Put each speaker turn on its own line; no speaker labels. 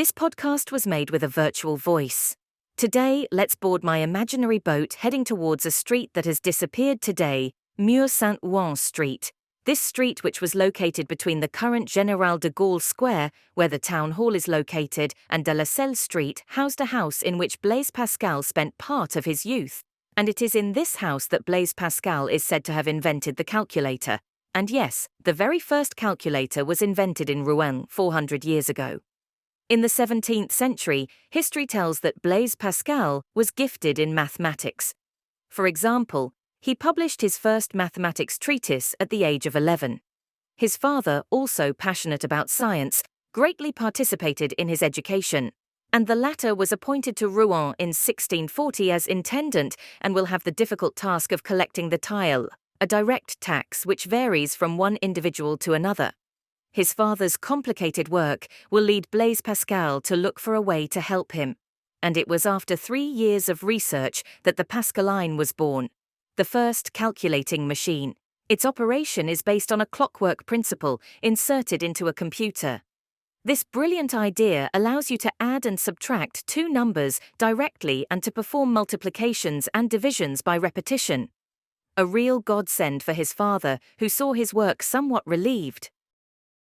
This podcast was made with a virtual voice. Today, let's board my imaginary boat heading towards a street that has disappeared today, Murs-Saint-Ouen Street. This street, which was located between the current Général de Gaulle Square, where the town hall is located, and de la Seille Street, housed a house in which Blaise Pascal spent part of his youth. And it is in this house that Blaise Pascal is said to have invented the calculator. And yes, the very first calculator was invented in Rouen 400 years ago. In the 17th century, history tells that Blaise Pascal was gifted in mathematics. For example, he published his first mathematics treatise at the age of 11. His father, also passionate about science, greatly participated in his education, and the latter was appointed to Rouen in 1640 as intendant and will have the difficult task of collecting the taille, a direct tax which varies from one individual to another. His father's complicated work will lead Blaise Pascal to look for a way to help him. And it was after 3 years of research that the Pascaline was born, the first calculating machine. Its operation is based on a clockwork principle inserted into a computer. This brilliant idea allows you to add and subtract two numbers directly and to perform multiplications and divisions by repetition. A real godsend for his father, who saw his work somewhat relieved.